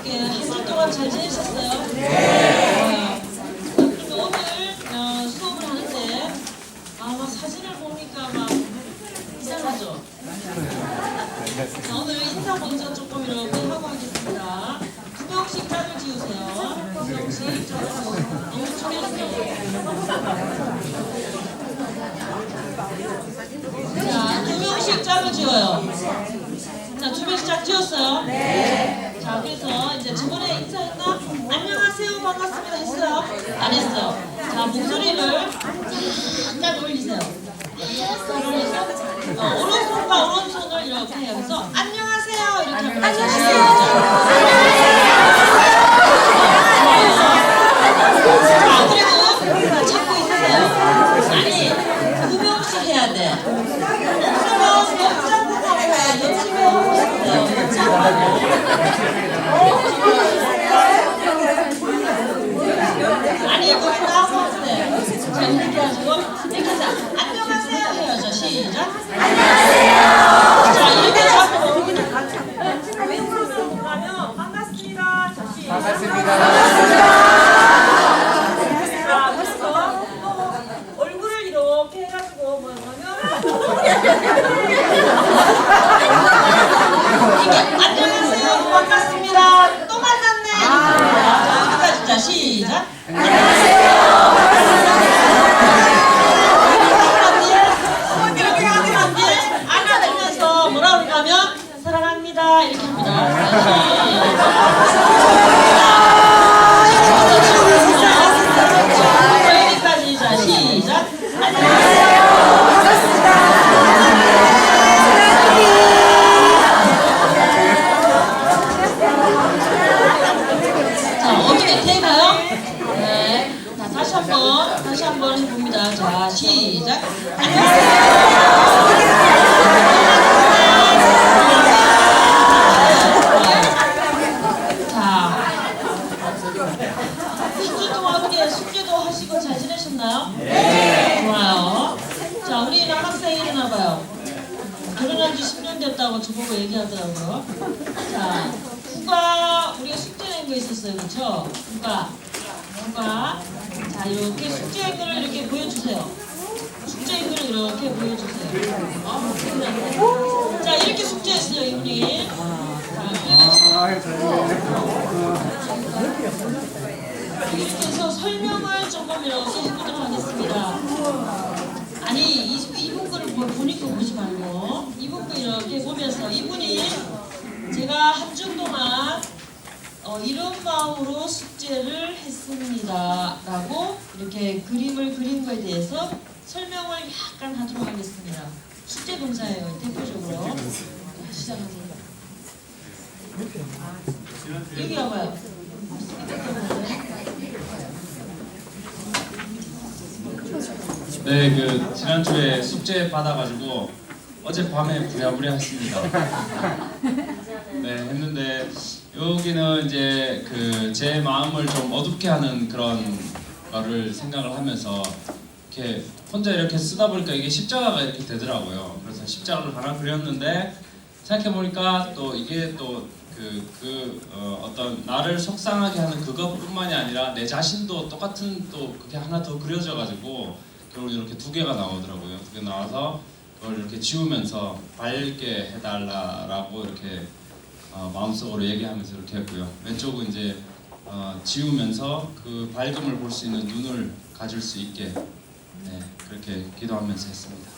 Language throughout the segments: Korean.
이렇게 한 주 동안 잘 지내셨어요? 네. 그리고 오늘 수업을 하는데 막 사진을 보니까 막 이상하죠? 자, 오늘 인사 먼저 조금 이렇게 하고 하겠습니다. 두 명씩 짝을 지으세요. 두 명씩 짝을 지으세요. 너무 중요해요. 자, 두 명씩 짝을 지어요. 자, 두 명씩 짝 지었어요? 네. 자, 그래서 이제 저번에 인사했나? 안녕하세요, 반갑습니다 했어요? 안 했어요. 자, 목소리를 살짝 올리세요. 오른손과 오른손을 이렇게 해요. 그래서 안녕하세요 이렇게 하면 안녕하세요. 자, 그리고 찾고 있으세요. 아니, 두 명씩 해야 돼. 그러면 연장하고 해야 연습해 하고 싶어요. 아니, 이거 나하고 하세요. 자, 이렇게 하시고 이렇게 해서 안녕하세요 해야죠. 시작. 안녕하세요. 자, 이렇게 잡고 왼손으로 가면 반갑습니다. 자, 시작. 반갑습니다. 자, 그래서 얼굴을 이렇게 해가지고 뭐 하면 이게 안녕하세요. 반갑습니다. 또 만났네. 자, 여기까지. 자, 시작. 안아주면서 뭐라 그러냐면 사랑합니다 이렇게 합니다. 여기까지. 자, 시작. 안녕하세요. 반갑습니다. 자, 어떻게 돼가요? 네. 자, 다시 한번 해봅니다. 자, 시작. 숙제도 하시고 잘 지내셨나요? 네. 좋아요. 자, 우리 남학생이 일어나봐요. 결혼한 지 10년 됐다고 저보고 얘기하더라고요. 자, 국가 우리가 숙제 낸 거 있었어요, 그렇죠? 국가. 자, 이렇게 숙제 글을 이렇게 보여주세요. 숙제 글을 이렇게 보여주세요. 자, 이렇게 숙제했어요, 이분이. 이렇게 해서 설명을 조금 이렇게 해보도록 하겠습니다. 아니, 이분 거를 보니까 보지 말고 이분 거 이렇게 보면서 이분이 제가 한 주 동안 이런 마음으로 숙제를 했습니다 라고 이렇게 그림을 그린 거에 대해서 설명을 약간 하도록 하겠습니다. 숙제 동사예요, 대표적으로. 시작하세요. 여기 와봐요. 네, 지난주에 숙제 받아가지고 어젯밤에 부랴부랴 했습니다. 네, 했는데 여기는 이제 제 마음을 좀 어둡게 하는 그런 거를 생각을 하면서 이렇게 혼자 이렇게 쓰다 보니까 이게 십자가가 이렇게 되더라고요. 그래서 십자가를 하나 그렸는데 생각해보니까 또 이게 또 어떤 나를 속상하게 하는 그것뿐만이 아니라 내 자신도 똑같은 또 그게 하나 더 그려져가지고 결국 이렇게 두 개가 나오더라고요. 두 개 나와서 그걸 이렇게 지우면서 밝게 해달라라고 이렇게 마음속으로 얘기하면서 이렇게 했고요. 왼쪽은 이제 지우면서 그 밝음을 볼 수 있는 눈을 가질 수 있게 그렇게 기도하면서 했습니다.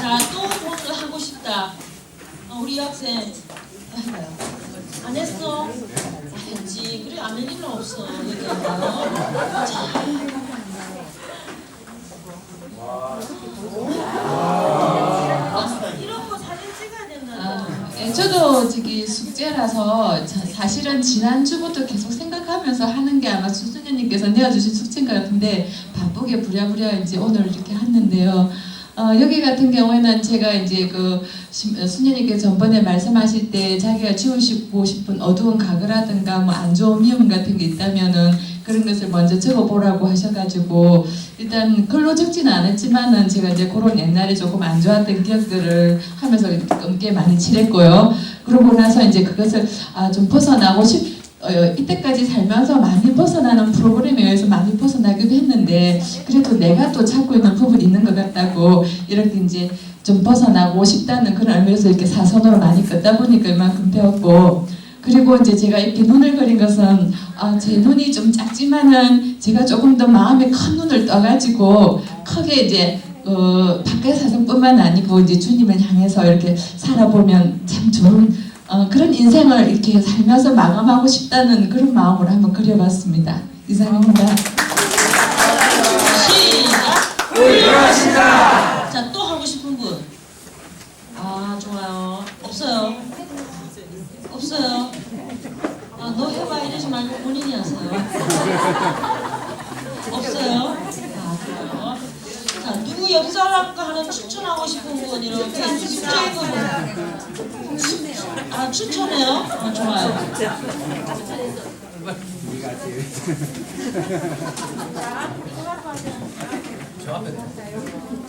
자, 또 뭘 하고 싶다. 우리 학생 안 했어? 했지. 그래, 안 할 일은 없어. 얘기해봐요. 이런 거 사진 찍어야 된다. 저도 저기 숙제라서 사실은 지난주부터 계속 생각하면서 하는 게 아마 수수녀님께서 내어주신 숙제인 것 같은데 바쁘게 부랴부랴 이제 오늘 이렇게 했는데요. 여기 같은 경우에는 제가 이제 수녀님께서 전번에 말씀하실 때 자기가 지우고 싶은 어두운 가그라든가 뭐 안 좋은 미움 같은 게 있다면은 그런 것을 먼저 적어보라고 하셔가지고 일단 글로 적지는 않았지만은 제가 이제 그런 옛날에 조금 안 좋았던 기억들을 하면서 꽤 많이 칠했고요. 그러고 나서 이제 그것을 좀 벗어나고 이때까지 살면서 많이 벗어나는 프로그램에 의해서 많이 벗어나기도 했는데 그래도 내가 또 찾고 있는 부분이 있는 것 같다고 이렇게 이제 좀 벗어나고 싶다는 그런 의미에서 이렇게 사선으로 많이 긋다 보니까 이만큼 배웠고 그리고 이제 제가 이렇게 눈을 그린 것은 제 눈이 좀 작지만은 제가 조금 더 마음에 큰 눈을 떠가지고 크게 이제 밖의 사선뿐만 아니고 이제 주님을 향해서 이렇게 살아보면 참 좋은 그런 인생을 이렇게 살면서 마감하고 싶다는 그런 마음으로 한번 그려봤습니다. 이상입니다. 시작! 훌륭하시다! 자, 또 하고 싶은 분? 좋아요. 없어요? 없어요? 너 해봐 이러지 말고 본인이 하세요. 없어요? 그래요. 자, 누구 옆 사람과 하나 추천하고 싶은 분 이렇게 숙제해보고 추천해요? 좋아요.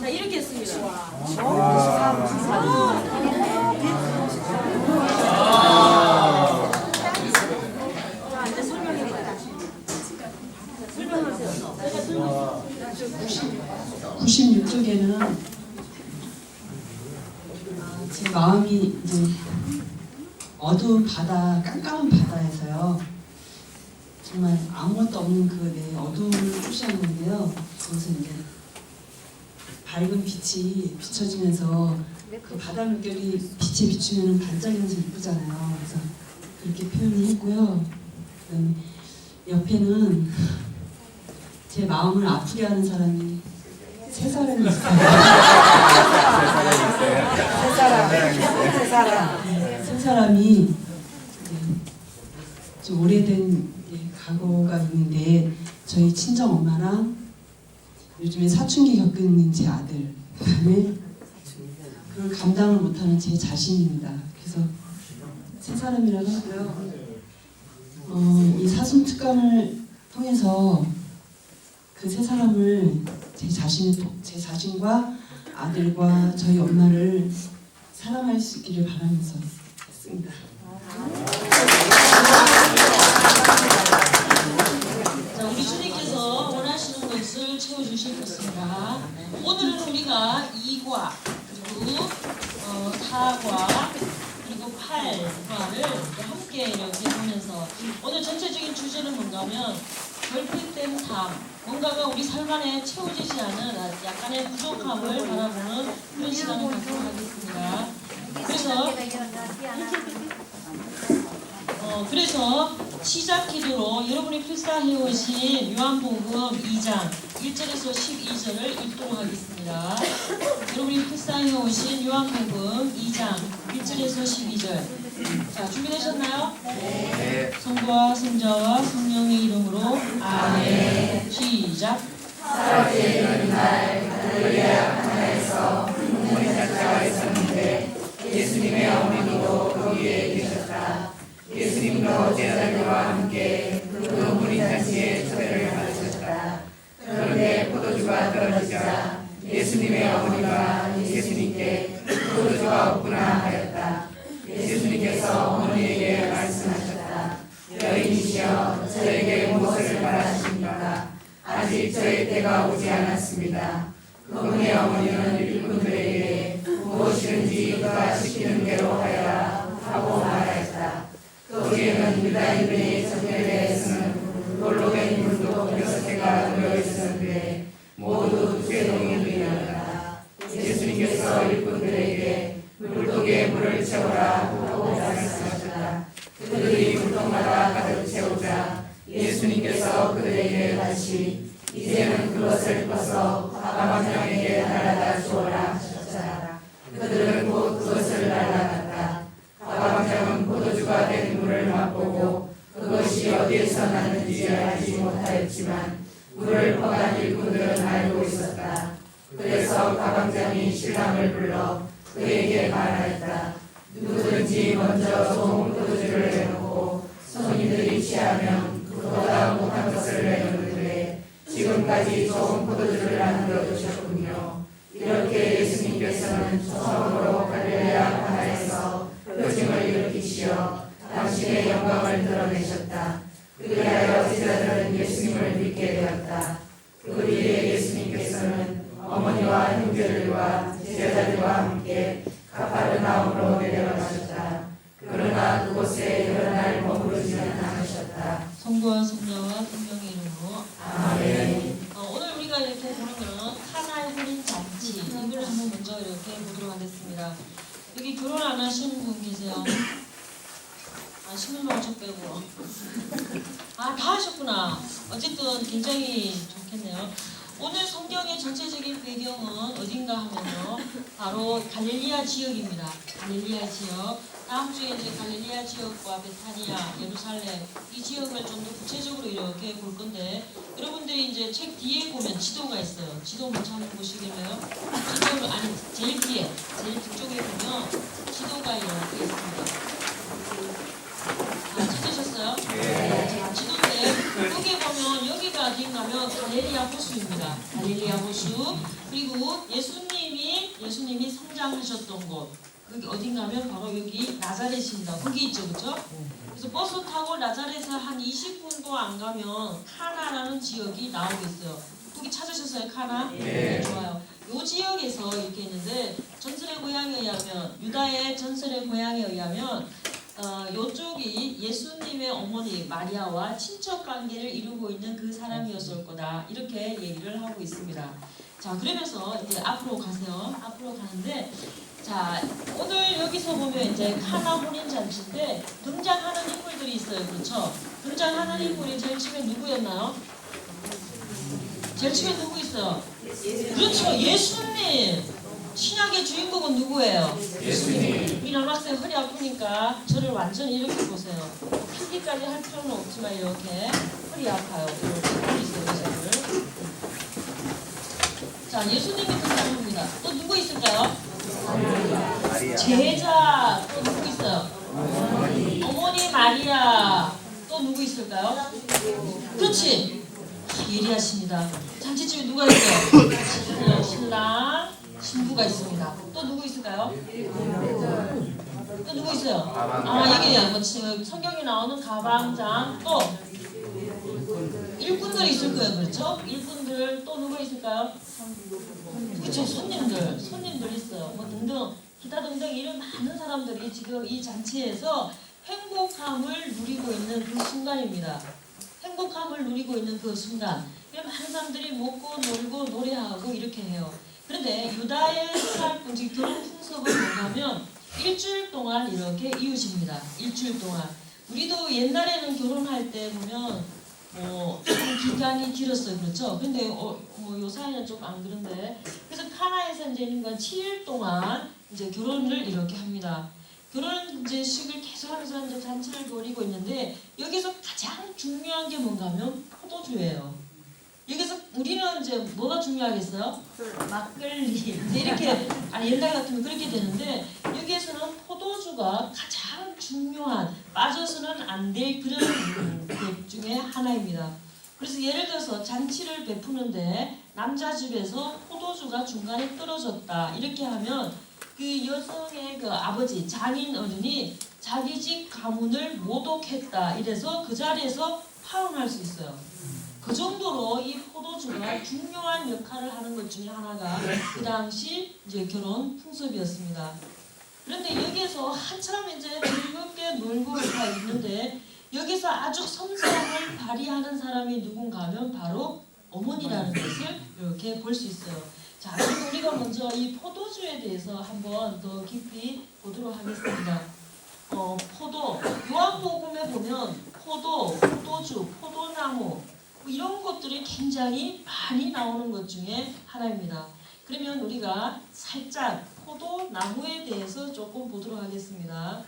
자, 이렇게 했습니다. 이제 설명해봐요. 설명하세요. 96쪽에는 제 마음이 이제 어두운 바다, 깜깜한 바다에서요. 정말 아무것도 없는 그 내 어두움을 표시하는데요. 거기서 이제 밝은 빛이 비춰지면서 그 바다 물결이 빛에 비추면 반짝이면서 이쁘잖아요. 그래서 그렇게 표현을 했고요. 그다음에 옆에는 제 마음을 아프게 하는 사람이 세 사람이 있어요. 세 사람이 좀 오래된 과거가 있는데 저희 친정 엄마랑 요즘에 사춘기 겪고 있는 제 아들, 그다음에 그걸 감당을 못하는 제 자신입니다. 그래서 세 사람이라고 하고요. 이 사순 특강을 통해서 그 세 사람을 제 자신과 아들과 저희 엄마를 사랑할 수 있기를 바라면서 했습니다. 자, 우리 주님께서 원하시는 것을 채워주실 것입니다. 오늘은 우리가 2과 그리고 4과 그리고 8과를 함께 이렇게 하면서 오늘 전체적인 주제는 뭔가면 결핍된 삶, 뭔가가 우리 삶 안에 채워지지 않은 약간의 부족함을 바라보는 그런 시간을 갖도록 하겠습니다. 그래서 시작 기도로 여러분이 필사해오신 요한복음 2장 1절에서 12절을 읽도록 하겠습니다. 여러분이 필사해오신 요한복음 2장 1절에서 12절. 자, 준비되셨나요? 네. 성부와 성자와 성령의 이름으로 아멘. 시작. 사흘째 날 갈릴레아 가나에서 문이 작자가 있었는데 예수님의 어머니도 거기에 계셨다. 예수님도 제자들과 함께 그 문이 잔치에 초대를 받으셨다. 그런데 포도주가 떨어지자 예수님의 어머니가 예수님께 포도주가 없구나 하였다. 예수님께서 어머니에게 말씀하셨다. 여인이시여 저에게 무엇을 바라십니까? 아직 저의 때가 오지 않았습니다. 그분의 어머니는 일꾼들에게 무엇이든지 그가 시키는 대로 하여라 하고 말하였다. 거기에는 유다인들이 전례에서는 돌로 된 물도 6개가 들어 있었는데 모두 두개동이었다. 예수님께서 일꾼들에게 물독에 물을 채워라 하고 말씀하셨다. 그들이 물통마다 가득 채우자 예수님께서 그들에게 다시 이제는 그것을 벗어 가방장에게 달아다 주어라 하셨다. 그들은 곧 그것을 달아갔다. 가방장은 포도주가 된 물을 맛보고 그것이 어디에서 났는지 알지 못하였지만 물을 퍼간 일꾼들은 알고 있었다. 그래서 가방장이 신랑을 불러 그에게 말하였다. 누구든지 먼저 좋은 포도주를 내놓고 손님들이 취하면 보다 못한 것을 내놓는데 지금까지 좋은 포도주를 만들어 두셨군요. 이렇게 예수님께서는 처음으로 갈릴레아 가나에서 표징을 일으키시어 당신의 영광을 드러내셨다. 그리하여 제자들은 예수님을 믿게 되었다. 그 뒤에 예수님께서는 어머니와 형제들과 제자들과 함께 가파르나움으로 내려가셨다. 그러나 그곳에 여러 날 머무르지는 않으셨다. 성부와 성자와 성령의 이름으로 아멘. 오늘 우리가 이렇게 보는 거는 카나의 혼인 잔치, 이걸 한번 먼저 이렇게 보도록 하겠습니다. 여기 결혼 안 하시는 분 계세요? 신혼만 저 빼고. 다 하셨구나. 어쨌든 굉장히 좋겠네요. 오늘 성경의 전체적인 배경은 어딘가 하면요, 바로 갈릴리아 지역입니다. 갈릴리아 지역. 다음 주에 이제 갈릴리아 지역과 베타니아, 예루살렘 이 지역을 좀 더 구체적으로 이렇게 볼 건데, 여러분들이 이제 책 뒤에 보면 지도가 있어요. 지도 먼저 한번 보시겠어요? 지도를 아니 제일 뒤에, 제일 뒤쪽에 보면 지도가 이렇게 있습니다. 찾으셨어요? 네. 자, 지도인데 여기 보면 여기가 어딘가면 갈릴리아 호수입니다. 갈릴리아 호수. 그리고 예수님이 성장하셨던 곳. 여기 어딘가면 바로 여기 나자렛입니다. 거기 있죠, 그렇죠? 그래서 버스 타고 나자렛에서 한 20분도 안 가면 카나라는 지역이 나오고 있어요. 거기 찾으셨어요, 카나? 네. 좋아요. 이 지역에서 이렇게 있는데 전설의 고향에 의하면, 유다의 전설의 고향에 의하면 요쪽이 예수님의 어머니 마리아와 친척 관계를 이루고 있는 그 사람이었을 거다, 이렇게 얘기를 하고 있습니다. 자, 그러면서 이제 앞으로 가세요. 앞으로 가는데, 자, 오늘 여기서 보면 이제 카나 혼인 잔치인데 등장하는 인물들이 있어요, 그렇죠? 등장하는 인물이 제일 처음에 누구였나요? 제일 처음에 누구 있어요? 그렇죠, 예수님. 신약의 주인공은 누구예요? 예수님. 우리 남학생 허리 아프니까 저를 완전히 이렇게 보세요. 필기까지 할 필요는 없지만 이렇게 허리 아파요. 이렇게 보이세요, 저를. 자, 예수님이 등장합니다. 또 누구 있을까요? 제자. 또 누구 있어요? 어머니 마리아. 또 누구 있을까요? 그렇지. 예리하십니다. 잔치집에 누가 있어요? 신랑, 신부가 있습니다. 또 누구 있을까요? 또 누구 있어요? 여기 뭐 성경에 나오는 가방장, 또 일꾼들이 있을 거예요, 그렇죠? 일꾼들. 또 누구 있을까요? 그렇죠, 손님들 있어요. 뭐 등등 기타 등등 이런 많은 사람들이 지금 이 잔치에서 행복함을 누리고 있는 그 순간입니다. 행복함을 누리고 있는 그 순간. 많은 사람들이 먹고 놀고 노래하고 이렇게 해요. 그런데 유다의 생활, 즉 결혼 풍습은 뭐냐면 일주일 동안 이렇게 이웃입니다. 일주일 동안. 우리도 옛날에는 결혼할 때 보면 좀 기간이 길었어요, 그렇죠? 근데 요사이는 좀 안 그런데, 그래서 카나에서 이제 7일 동안 이제 결혼을 이렇게 합니다. 결혼 이제 식을 계속하면서 이제 잔치를 벌이고 있는데, 여기서 가장 중요한 게 뭔가 하면 포도주예요. 여기서 우리는 이제 뭐가 중요하겠어요? 막걸리. 이제 이렇게, 옛날 같으면 그렇게 되는데, 여기에서는 포도주가 가장 중요한, 빠져서는 안 될 그런 것 중에 하나입니다. 그래서 예를 들어서 잔치를 베푸는데 남자 집에서 포도주가 중간에 떨어졌다, 이렇게 하면 그 여성의 그 아버지, 장인 어른이 자기 집 가문을 모독했다, 이래서 그 자리에서 파혼할 수 있어요. 그 정도로 이 포도주가 중요한 역할을 하는 것 중에 하나가 그 당시 이제 결혼 풍습이었습니다. 그런데 여기에서 한참 이제 즐겁게 놀고 다 있는데, 여기서 아주 섬세함을 발휘하는 사람이 누군가 하면 바로 어머니라는 것을 이렇게 볼 수 있어요. 자, 그럼 우리가 먼저 이 포도주에 대해서 한번 더 깊이 보도록 하겠습니다. 포도, 요한복음에 보면 포도, 포도주, 포도나무 이런 것들이 굉장히 많이 나오는 것 중에 하나입니다. 그러면 우리가 살짝 포도나무에 대해서 조금 보도록 하겠습니다.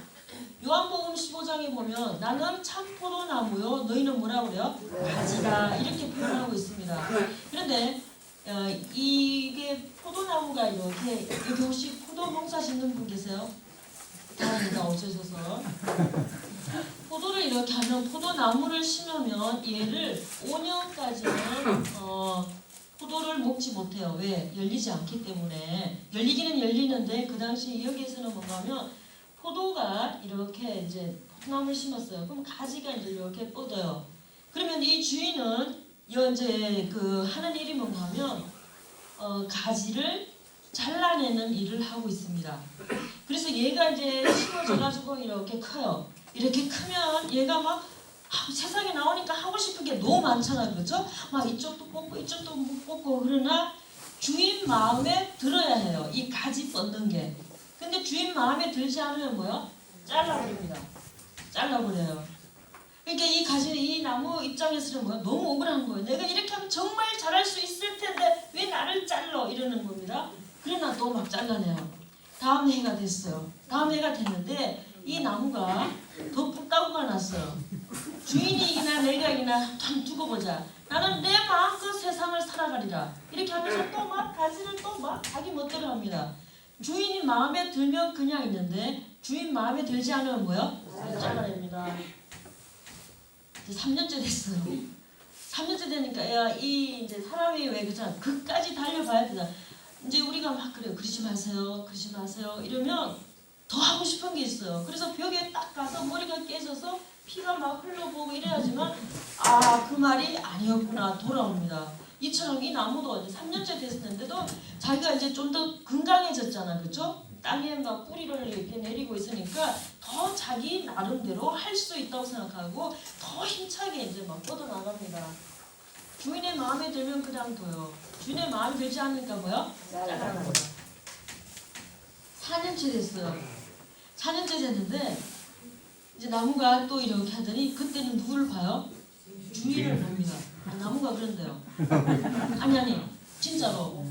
요한복음 15장에 보면 나는 참 포도나무요, 너희는 뭐라고 그래요? 가지라, 이렇게 표현하고 있습니다. 그런데 이게 포도나무가 이렇게, 여기 혹시 포도 농사 짓는 분 계세요? 다행이다, 없으셔서. 포도를 이렇게 하면 포도나무를 심으면 얘를 5년까지는 포도를 먹지 못해요. 왜? 열리지 않기 때문에. 열리기는 열리는데 그 당시 여기에서는 뭔가 하면 포도가 이렇게 이제 포도나무를 심었어요. 그럼 가지가 이제 이렇게 뻗어요. 그러면 이 주인은 이제 그 하는 일이 뭔가 하면 가지를 잘라내는 일을 하고 있습니다. 그래서 얘가 이제 심어져가지고 이렇게 커요. 이렇게 크면 얘가 막 세상에 나오니까 하고 싶은 게 너무 많잖아요. 그렇죠? 막 이쪽도 뽑고 이쪽도 뽑고 그러나 주인 마음에 들어야 해요. 이 가지 뻗는 게. 근데 주인 마음에 들지 않으면 뭐요? 잘라버립니다. 잘라버려요. 그러니까 이 가지, 이 나무 입장에서는 뭐야? 너무 억울한 거예요. 내가 이렇게 하면 정말 잘할 수 있을 텐데 왜 나를 잘라? 이러는 겁니다. 그러나 또 막 잘라내요. 다음 해가 됐어요. 다음 해가 됐는데 이 나무가 더 붓다구가 났어요. 주인이 이기나 내가 이기나 두고 보자. 나는 내 마음껏 세상을 살아가리라. 이렇게 하면서 또 막 가지를 또 막 자기 멋대로 합니다. 주인이 마음에 들면 그냥 있는데 주인 마음에 들지 않으면 뭐요? 잘라냅니다. 이제 3년째 됐어요. 3년째 되니까 야, 이 이제 사람이 왜 그잖아. 끝까지 달려봐야 되잖아. 이제 우리가 막 그래요. 그러지 마세요. 그러지 마세요. 이러면 더 하고 싶은 게 있어요. 그래서 벽에 딱 가서 머리가 깨져서 피가 막 흘러보고 이래야지만 그 말이 아니었구나 돌아옵니다. 이처럼 이 나무도 이제 3년째 됐는데도 자기가 이제 좀 더 건강해졌잖아. 그렇죠? 땅에 막 뿌리를 이렇게 내리고 있으니까 더 자기 나름대로 할 수 있다고 생각하고 더 힘차게 이제 막 뻗어나갑니다. 주인의 마음에 들면 그냥 둬요. 주인의 마음에 들지 않으니까 뭐요? 잘라나요. 4년째 됐어요. 4년째 됐는데 이제 나무가 또 이렇게 하더니 그때는 누구를 봐요? 주인을 봅니다. 나무가 그런데요. 아니 진짜로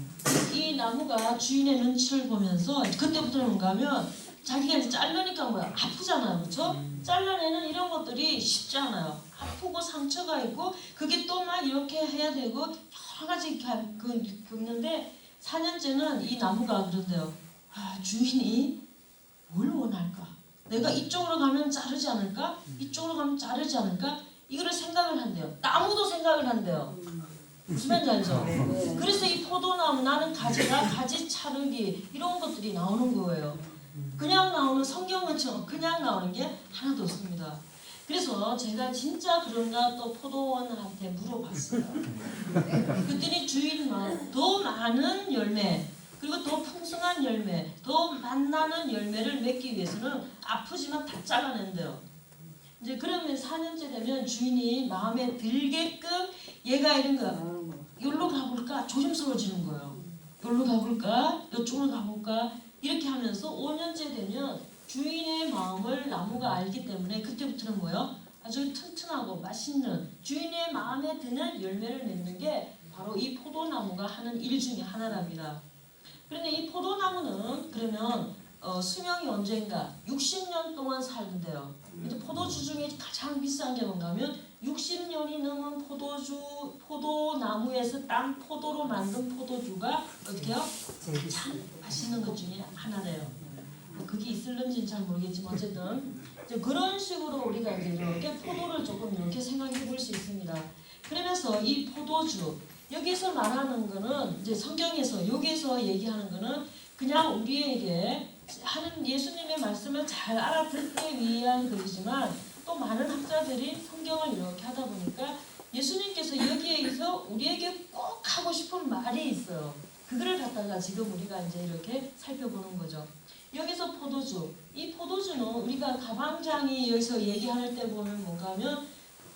이 나무가 주인의 눈치를 보면서 그때부터는 뭔가 하면 자기가 이제 자르니까 뭐야 아프잖아요. 그렇죠? 잘라내는 이런 것들이 쉽지 않아요. 아프고 상처가 있고 그게 또 막 이렇게 해야 되고 여러 가지 겪는데 4년째는 이 나무가 그런데요. 주인이 뭘 원할까? 내가 이쪽으로 가면 자르지 않을까? 이쪽으로 가면 자르지 않을까? 이거를 생각을 한대요. 나무도 생각을 한대요. 무슨 말인지 알죠? 그래서 이 포도나무 나는 가지 차르기 이런 것들이 나오는 거예요. 그냥 나오는 성경처럼 그냥 나오는 게 하나도 없습니다. 그래서 제가 진짜 그런가 또 포도원한테 물어봤어요. 그랬더니 주인만 더 많은 열매 그리고 더 풍성한 열매, 더 맛나는 열매를 맺기 위해서는 아프지만 다 잘라낸대요. 이제 그러면 4년째 되면 주인이 마음에 들게끔 얘가 이런 거 여기로 가볼까 조심스러워지는 거예요. 여기로 가볼까 이쪽으로 가볼까 이렇게 하면서 5년째 되면 주인의 마음을 나무가 알기 때문에 그때부터는 뭐예요? 아주 튼튼하고 맛있는 주인의 마음에 드는 열매를 맺는 게 바로 이 포도나무가 하는 일 중에 하나랍니다. 그런데 이 포도나무는 그러면 수명이 언젠가 60년 동안 살는데요. 근데 포도주 중에 가장 비싼 게 뭔가 하면 60년이 넘은 포도나무에서 딴 포도로 만든 포도주가 어떻게요? 가장 맛있는 것 중에 하나래요. 그게 있을는지는 잘 모르겠지만 어쨌든 이제 그런 식으로 우리가 이제 이렇게 포도를 조금 이렇게 생각해 볼 수 있습니다. 그러면서 이 포도주 여기서 말하는 거는 이제 성경에서 여기서 얘기하는 거는 그냥 우리에게 하는 예수님의 말씀을 잘 알아듣기 위한 것이지만 또 많은 학자들이 성경을 이렇게 하다 보니까 예수님께서 여기에서 우리에게 꼭 하고 싶은 말이 있어요. 그거를 갖다가 지금 우리가 이제 이렇게 살펴보는 거죠. 여기서 포도주, 이 포도주는 우리가 가방장이 여기서 얘기할 때 보면 뭔가 하면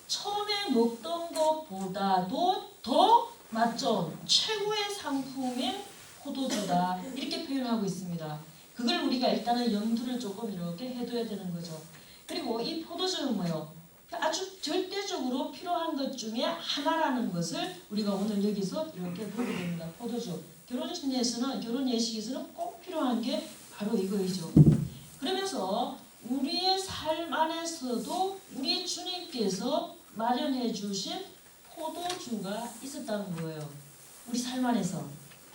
처음에 먹던 것보다도 더 맛 좋은 최고의 상품인 포도주다 이렇게 표현하고 있습니다. 그걸 우리가 일단은 염두를 조금 이렇게 해둬야 되는 거죠. 그리고 이 포도주는 뭐예요? 아주 절대적으로 필요한 것 중에 하나라는 것을 우리가 오늘 여기서 이렇게 보게 됩니다. 포도주. 결혼식에서는 결혼 예식에서는 꼭 필요한 게 바로 이거이죠. 그러면서 우리의 삶 안에서도 우리 주님께서 마련해 주신 포도주가 있었다는 거예요. 우리 삶 안에서.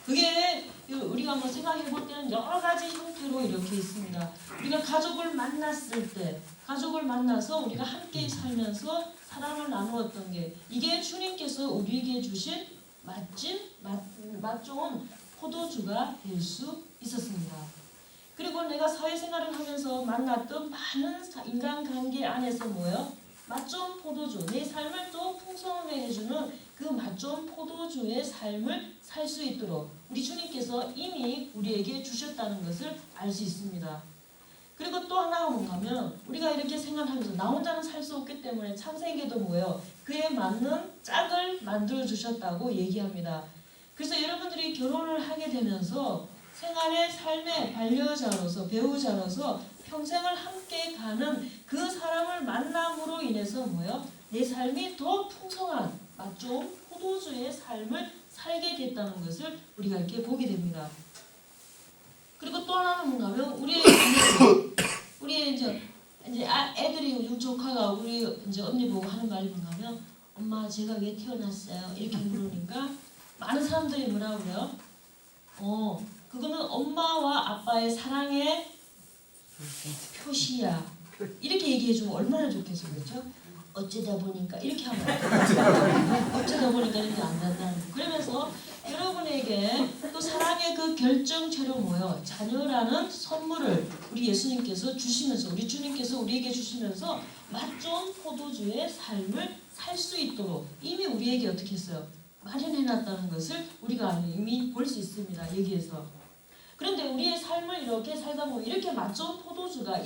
그게 우리가 한번 생각해 볼 때는 여러 가지 형태로 이렇게 있습니다. 우리가 가족을 만났을 때, 가족을 만나서 우리가 함께 살면서 사랑을 나누었던 게, 이게 주님께서 우리에게 주신 맛 좋은 포도주가 될 수 있었습니다. 그리고 내가 사회생활을 하면서 만났던 많은 인간관계 안에서 뭐예요? 맛 좋은 포도주, 내 삶을 또 풍성하게 해주는 그 맛 좋은 포도주의 삶을 살 수 있도록 우리 주님께서 이미 우리에게 주셨다는 것을 알 수 있습니다. 그리고 또 하나가 뭔가 하면 우리가 이렇게 생각하면서 나 혼자는 살 수 없기 때문에 창세기에도 뭐예요? 그에 맞는 짝을 만들어 주셨다고 얘기합니다. 그래서 여러분들이 결혼을 하게 되면서 생활의 삶의 반려자로서, 배우자로서 평생을 함께 가는 그 사람을 만남으로 인해서 뭐예요? 내 삶이 더 풍성한 맛 좋은 포도주의 삶을 살게 됐다는 것을 우리가 이렇게 보게 됩니다. 그리고 또 하나는 뭔가 하면 우리의 이제 애들이 우리 조카가 우리 이제 언니 보고 하는 말이 뭔가 하면 엄마 제가 왜 태어났어요? 이렇게 물으니까 많은 사람들이 뭐라고 그래요? 그거는 엄마와 아빠의 사랑의 표시야. 이렇게 얘기해주면 얼마나 좋겠어, 그렇죠? 어쩌다 보니까 이렇게 하면 어쩌다 보니까 이렇게 안 된다는. 그러면서 여러분에게 또 사랑의 그 결정체로 뭐요? 자녀라는 선물을 우리 예수님께서 주시면서, 우리 주님께서 우리에게 주시면서 맛 좋은 포도주의 삶을 살 수 있도록 이미 우리에게 어떻게 했어요? 마련해놨다는 것을 우리가 이미 볼 수 있습니다. 여기에서. 그런데 우리의 삶을 이렇게 살다 보면 이렇게 맛 좋은 포도주가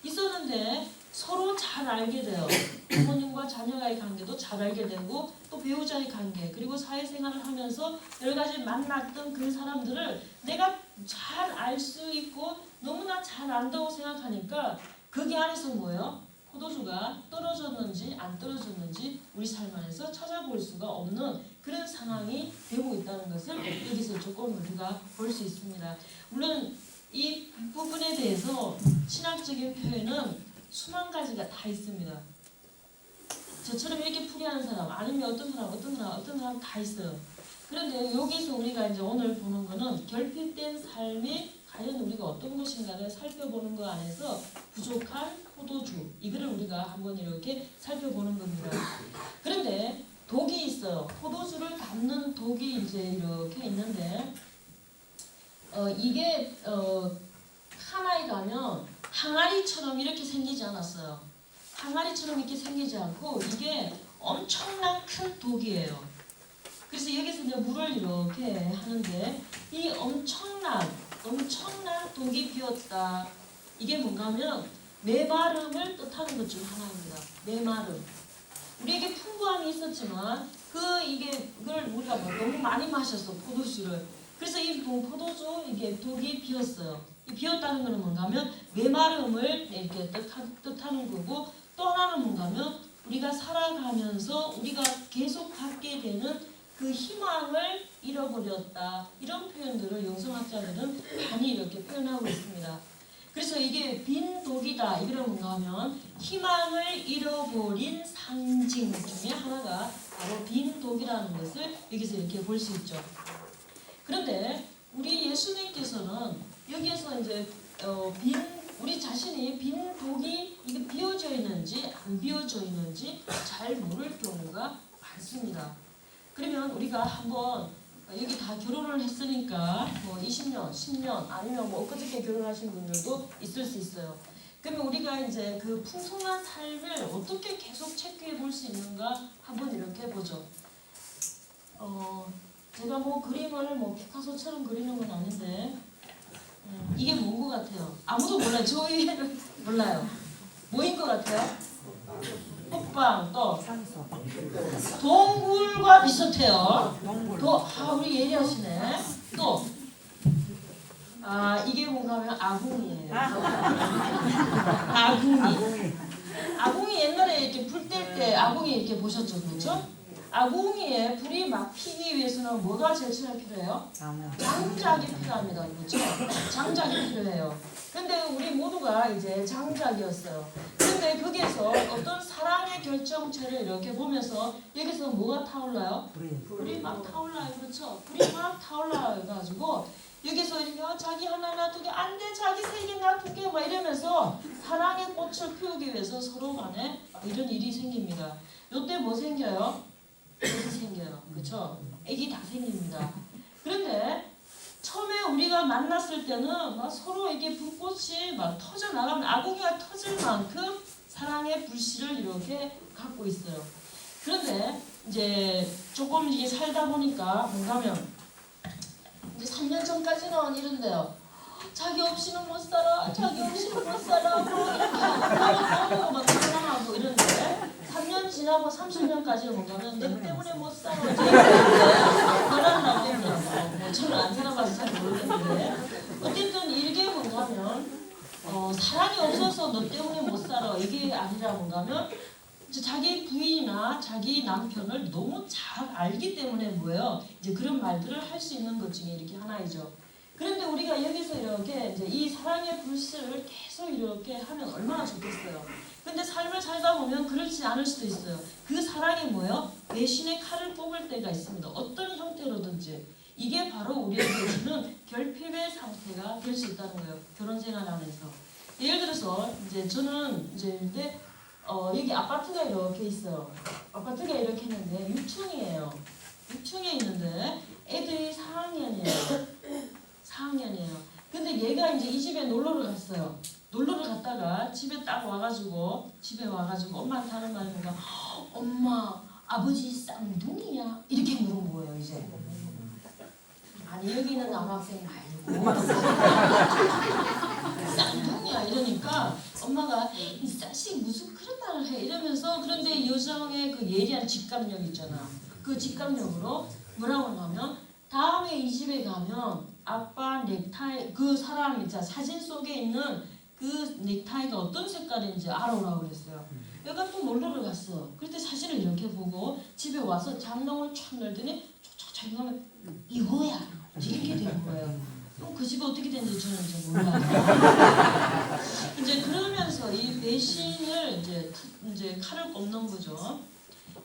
있었는데 서로 잘 알게 돼요. 부모님과 자녀와의 관계도 잘 알게 되고 또 배우자의 관계, 그리고 사회생활을 하면서 여러 가지 만났던 그 사람들을 내가 잘 알 수 있고 너무나 잘 안다고 생각하니까 거기 안에서 뭐예요? 포도주가 떨어졌는지 안 떨어졌는지 우리 삶 안에서 찾아볼 수가 없는 그런 상황이 되고 있다는 것을 여기서 조금 우리가 볼 수 있습니다. 물론 이 부분에 대해서 신학적인 표현은 수만 가지가 다 있습니다. 저처럼 이렇게 풀이하는 사람, 아니면 어떤 사람 다 있어요. 그런데 여기서 우리가 이제 오늘 보는 거는 결핍된 삶이 과연 우리가 어떤 것인가를 살펴보는 것 안에서 부족한 포도주, 이거를 우리가 한번 이렇게 살펴보는 겁니다. 그런데 독이 있어요. 포도주를 담는 독이 이제 이렇게 있는데 이게 하나에 가면 항아리처럼 이렇게 생기지 않았어요. 항아리처럼 이렇게 생기지 않고 이게 엄청난 큰 독이에요. 그래서 여기서 이제 물을 이렇게 하는데 이 엄청난 독이 비었다. 이게 뭔가 하면 메마름을 뜻하는 것 중 하나입니다. 메마름. 우리에게 풍부함이 있었지만 이걸 우리가 너무 많이 마셨어, 포도주를. 그래서 이 포도주 이게 독이 비었어요. 이 비었다는 것은 뭔가 하면 메마름을 이렇게 뜻하는 거고, 또 하나는 뭔가 하면 우리가 살아가면서 우리가 계속 갖게 되는 그 희망을 잃어버렸다. 이런 표현들을 영성학자들은 많이 이렇게 표현하고 있습니다. 그래서 이게 빈 독이다. 이거는 뭔가 하면 희망을 잃어버린 상징 중에 하나가 바로 빈 독이라는 것을 여기서 이렇게 볼 수 있죠. 그런데 우리 예수님께서는 여기에서 이제 우리 자신이 빈 독이 이게 비어져 있는지 안 비어져 있는지 잘 모를 경우가 많습니다. 그러면 우리가 한번 여기 다 결혼을 했으니까 뭐 20년, 10년 아니면 뭐 엊그저께 결혼하신 분들도 있을 수 있어요. 그러면 우리가 이제 그 풍성한 삶을 어떻게 계속 체크해 볼 수 있는가 한번 이렇게 보죠. 제가 뭐 그림을 뭐 피카소처럼 그리는 건 아닌데 이게 뭔 것 같아요? 아무도 몰라요. 저희는 몰라요. 뭐인 것 같아요? 호빵, 또 동굴과 비슷해요. 우리 예리하시네. 또 이게 뭔가 하면 아궁이에요. 아궁이 옛날에 이렇게 불 뗄 때 아궁이 이렇게 보셨죠, 그렇죠? 아궁이에 불이 막 피기 위해서는 뭐가 제일 필요해요? 장작이 필요합니다, 그렇죠? 장작이 필요해요. 근데 우리 모두가 이제 장작이었어요. 근데 거기에서 어떤 사랑의 결정체를 이렇게 보면서 여기서 뭐가 타올라요? 불이 막 타올라요. 그렇죠? 불이 막 타올라가지고 여기서 이렇게 자기 하나 놔두게 안 돼, 자기 세 개 놔두게 막 이러면서 사랑의 꽃을 피우기 위해서 서로 간에 이런 일이 생깁니다. 요때 뭐 생겨요? 애기 생겨요. 그렇죠? 애기 다 생깁니다. 그런데 처음에 우리가 만났을 때는 막 서로 이게 불꽃이 막 터져 나가면 아궁이가 터질 만큼 사랑의 불씨를 이렇게 갖고 있어요. 그런데 이제 조금 이게 살다 보니까 뭔가면 이제 3년 전까지는 이런데요. 자기 없이는 못 살아. 자기 없이는 못 살아. 뭐 이렇게 하고 막 불안하고 이런데 3년 지나고 30년까지는 뭔가면 너 때문에 못 살아. 너랑 나 때문에 뭐 저는 안 살아봐서 잘 모르겠는데 어쨌든 이게 뭔가면 사랑이 없어서 너 때문에 못 살아 이게 아니라 뭔가면 이제 자기 부인이나 자기 남편을 너무 잘 알기 때문에 뭐예요? 이제 그런 말들을 할 수 있는 것 중에 이렇게 하나이죠. 그런데 우리가 여기서 이렇게 이제 이 사랑의 불씨를 계속 이렇게 하면 얼마나 좋겠어요. 근데 삶을 살다 보면 그렇지 않을 수도 있어요. 그 사랑이 뭐예요? 배신의 칼을 뽑을 때가 있습니다. 어떤 형태로든지. 이게 바로 우리에게 주는 결핍의 상태가 될 수 있다는 거예요. 결혼 생활 안에서. 예를 들어서 이제 저는 이제 근데 여기 아파트가 이렇게 있어요. 아파트가 이렇게 있는데 6층이에요. 6층에 있는데 애들이 4학년이에요. 4학년이에요. 근데 얘가 이제 이 집에 놀러를 갔어요. 놀러를 갔다가 집에 딱 와가지고 엄마한테 하는 말이 뭔가 엄마 아버지 쌍둥이야? 이렇게 물은 거예요 이제. 아니 여기는 남학생 말고 쌍둥이야 이러니까 엄마가 이 자식 무슨 그런 말을 해 이러면서 그런데 여성의 그 예리한 직감력 있잖아. 그 직감력으로 뭐라고 하냐면 다음에 이 집에 가면 아빠 넥타이 그 사람 있잖아 사진 속에 있는 그 넥타이가 어떤 색깔인지 알아오라고 그랬어요. 여기가 또 놀러를 갔어. 그때 사진을 이렇게 보고 집에 와서 장롱을 촥 열더니 자기 가면 이거야 이렇게 된 거예요. 그럼 그 집이 어떻게 된지 저는 이제 몰라요. 이제 그러면서 이 배신을 이제 칼을 꼽는 거죠.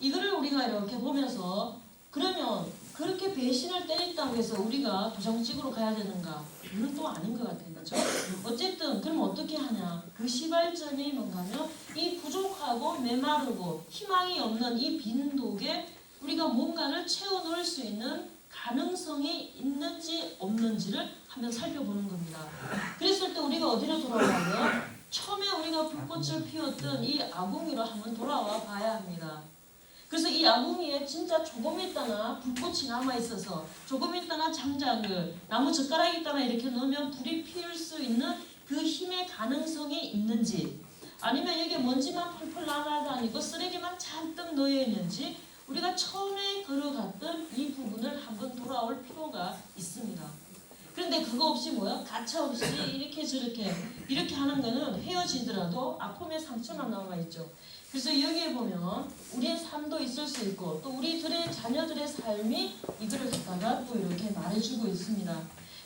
이거를 우리가 이렇게 보면서 그러면 그렇게 배신을 때렸다고 해서 우리가 도장직으로 가야 되는가? 그건 또 아닌 것 같아요. 그렇죠? 어쨌든 그럼 어떻게 하냐? 그 시발점이 뭔가면 이 부족하고 메마르고 희망이 없는 이 빈 독에 우리가 뭔가를 채워넣을 수 있는 가능성이 있는지 없는지를 한번 살펴보는 겁니다. 그랬을 때 우리가 어디로 돌아가요? 처음에 우리가 불꽃을 피웠던 이 아궁이로 한번 돌아와 봐야 합니다. 그래서 이 아궁이에 진짜 조금 있다나 불꽃이 남아있어서 조금 있다나 장작을 나무 젓가락 있다나 이렇게 넣으면 불이 피울 수 있는 그 힘의 가능성이 있는지 아니면 여기에 먼지만 펄펄 날아다니고 쓰레기만 잔뜩 놓여있는지 우리가 처음에 걸어갔던 이 부분을 한번 돌아올 필요가 있습니다. 그런데 그거 없이 뭐야? 가차 없이 이렇게 저렇게 이렇게 하는 거는 헤어지더라도 아픔의 상처만 남아있죠. 그래서 여기에 보면 우리의 삶도 있을 수 있고 또 우리들의 자녀들의 삶이 이거를 갖다가 또 이렇게 말해주고 있습니다.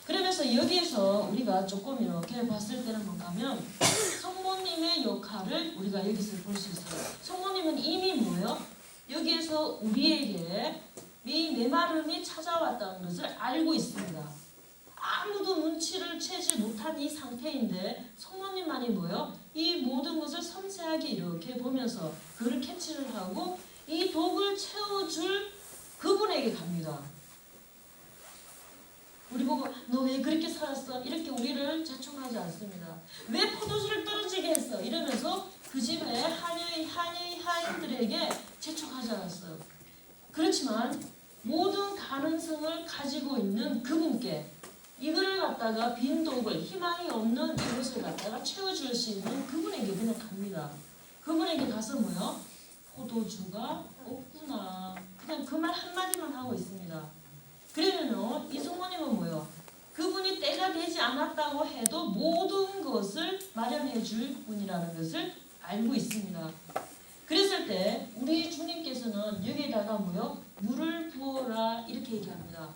그러면서 여기에서 우리가 조금 이렇게 봤을 때는 뭔가 하면 성모님의 역할을 우리가 여기서 볼 수 있어요. 성모님은 이미 뭐예요? 여기에서 우리에게 이 메마름이 찾아왔다는 것을 알고 있습니다. 아무도 눈치를 채지 못한 이 상태인데 성모님만이 뭐예요? 이 모든 것을 섬세하게 이렇게 보면서 그를 캐치를 하고 이 독을 채워줄 그분에게 갑니다. 우리 보고 너 왜 그렇게 살았어? 이렇게 우리를 자촉하지 않습니다. 왜 포도주를 떨어지게 했어? 이러면서 그 집에 하인들에게 재촉하지 않았어요. 그렇지만 모든 가능성을 가지고 있는 그분께 이거를 갖다가 빈 독을 희망이 없는 이것을 갖다가 채워줄 수 있는 그분에게 그냥 갑니다. 그분에게 가서 뭐요? 포도주가 없구나. 그냥 그 말 한마디만 하고 있습니다. 그러면은 이 성모님은 뭐요? 그분이 때가 되지 않았다고 해도 모든 것을 마련해 줄 분이라는 것을 알고 있습니다. 그랬을 때 우리 주님께서는 여기에다가 뭐요? 물을 부어라 이렇게 얘기합니다.